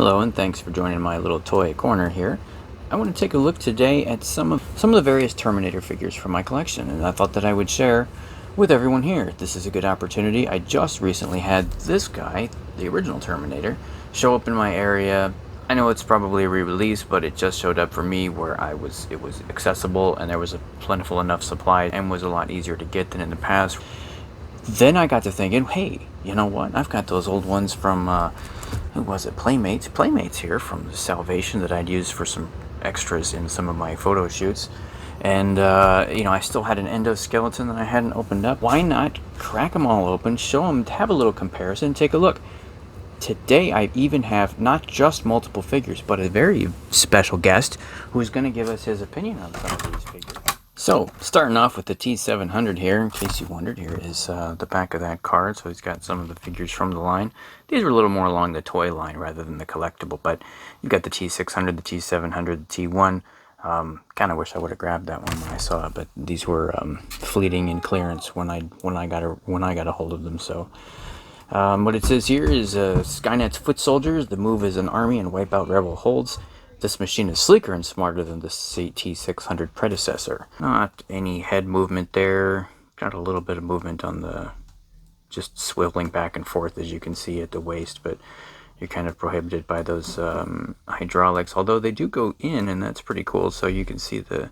Hello, and thanks for joining my little toy corner here. I want to take a look today at some of the various Terminator figures from my collection, and I thought that I would share with everyone here. This is a good opportunity. I just recently had this guy, the original Terminator, show up in my area. I know it's probably a re-release, but it just showed up for me where it was accessible and there was a plentiful enough supply and was a lot easier to get than in the past. Then I got to thinking, hey, you know what? I've got those old ones from, who was it? Playmates. Playmates here from Salvation that I'd use for some extras in some of my photo shoots. And, I still had an endoskeleton that I hadn't opened up. Why not crack them all open, show them, have a little comparison, take a look. Today I even have not just multiple figures, but a very special guest who's going to give us his opinion on some of these figures. So, starting off with the T-700 here, in case you wondered, here is the back of that card. So he's got some of the figures from the line. These were a little more along the toy line rather than the collectible, but you've got the T-600, the T-700, the T-1. Kind of wish I would have grabbed that one when I saw it, but these were fleeting in clearance when I got a hold of them. So, what it says here is Skynet's foot soldiers. The move is an army and wipe out rebel holds. This machine is sleeker and smarter than the T-600 predecessor. Not any head movement there. Got a little bit of movement on the just swiveling back and forth, as you can see at the waist, but you're kind of prohibited by those hydraulics, although they do go in, and that's pretty cool. So you can see the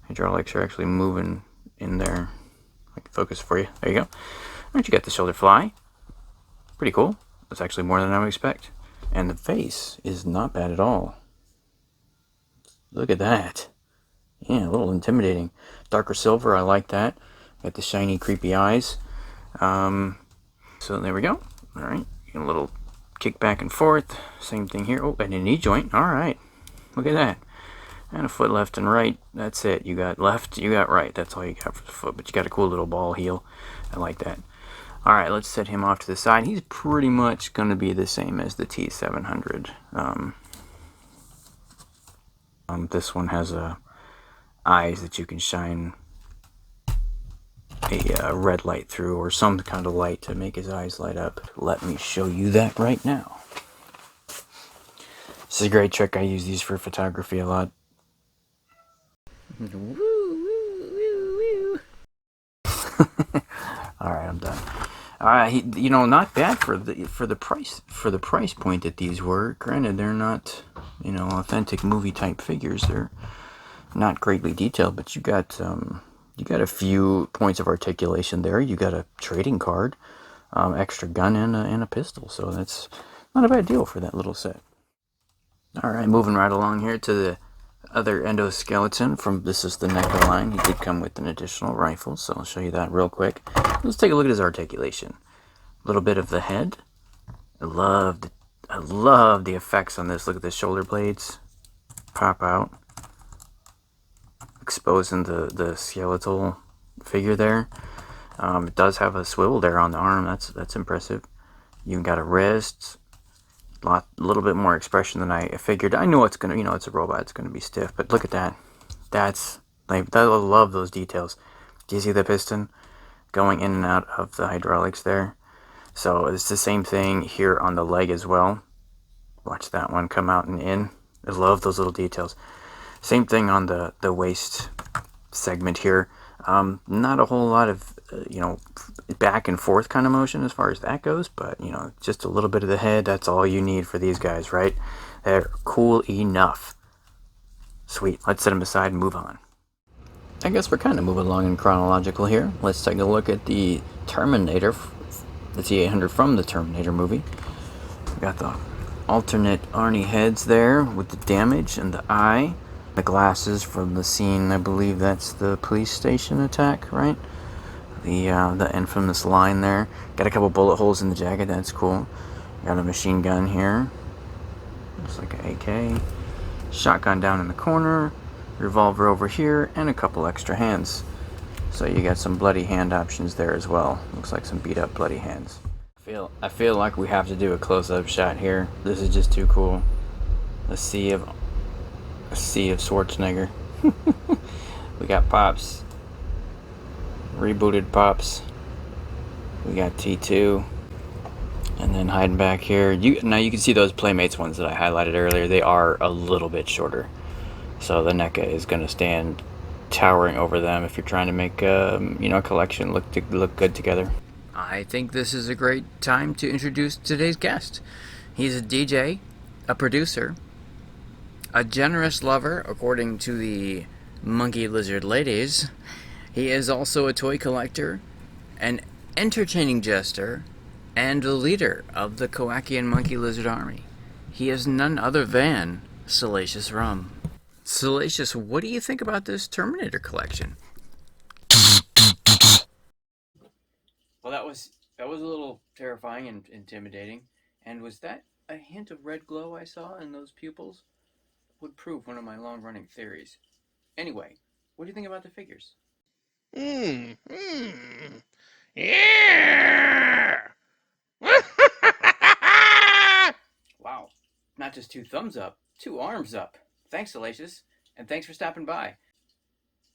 hydraulics are actually moving in there. I can focus for you. There you go. All right, you got the shoulder fly. Pretty cool. That's actually more than I would expect. And the face is not bad at all. Look at that. Yeah, a little intimidating. Darker silver, I like that. Got the shiny, creepy eyes. So there we go. All right, a little kick back and forth. Same thing here. Oh, and a knee joint. All right, look at that. And a foot left and right. That's it. You got left, you got right. That's all you got for the foot. But you got a cool little ball heel. I like that. All right, let's set him off to the side. He's pretty much going to be the same as the T-700. This one has eyes that you can shine a red light through, or some kind of light to make his eyes light up. Let me show you that right now. This is a great trick. I use these for photography a lot. Woo, woo, woo, woo. All right, I'm done. Not bad for the price point that these were. Granted, they're not, authentic movie type figures. They're not greatly detailed, but you got a few points of articulation there. You got a trading card, extra gun, and a pistol. So that's not a bad deal for that little set. All right, moving right along here to the other endoskeleton this is the Nectar line. He did come with an additional rifle, so I'll show you that real quick. Let's take a look at his articulation. A little bit of the head. I love the effects on this. Look at the shoulder blades pop out, exposing the skeletal figure there. It does have a swivel there on the arm. That's impressive. You got a wrist. A little bit more expression than I figured. I know it's gonna, it's a robot. It's gonna be stiff, but look at that. I love those details. Do you see the piston going in and out of the hydraulics there? So it's the same thing here on the leg as well. Watch that one come out and in. I love those little details. Same thing on the waist segment here. Not a whole lot of back and forth kind of motion as far as that goes, but just a little bit of the head. That's all you need for these guys, right? They're cool enough. Sweet. Let's set them aside and move on. I guess we're kind of moving along in chronological here. Let's take a look at the Terminator, the T-800 from the Terminator movie. We got the alternate Arnie heads there with the damage and the eye. The glasses from the scene, I believe that's the police station attack, right? The infamous line there. Got a couple bullet holes in the jacket, that's cool. Got a machine gun here. Looks like an AK. Shotgun down in the corner. Revolver over here, and a couple extra hands. So you got some bloody hand options there as well. Looks like some beat up bloody hands. I feel like we have to do a close-up shot here. This is just too cool. A sea of Schwarzenegger. We got Pops. Rebooted Pops. We got T2. And then hiding back here, now you can see those Playmates ones that I highlighted earlier. They are a little bit shorter, so the NECA is going to stand towering over them if you're trying to make a collection look good together. I think this is a great time to introduce today's guest. He's a DJ, a producer, a generous lover, according to the Monkey Lizard ladies. He is also a toy collector, an entertaining jester, and the leader of the Kowakian Monkey Lizard Army. He is none other than Salacious Rum. Salacious, what do you think about this Terminator collection? Well, that was a little terrifying and intimidating. And was that a hint of red glow I saw in those pupils? Would prove one of my long-running theories. Anyway, what do you think about the figures? Yeah. Wow, not just 2 thumbs up, 2 arms up. Thanks, Salacious, and thanks for stopping by.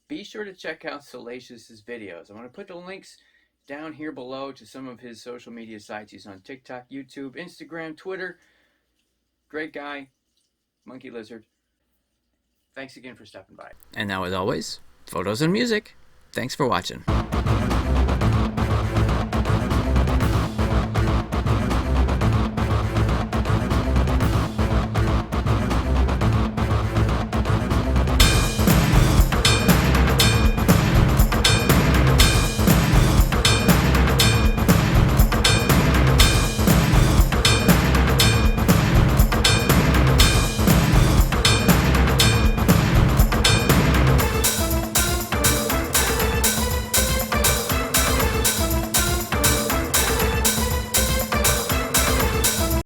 Be sure to check out Salacious's videos. I'm going to put the links down here below to some of his social media sites. He's on TikTok, YouTube, Instagram, Twitter. Great guy, Monkey Lizard. Thanks again for stopping by. And now, as always, photos and music. Thanks for watching.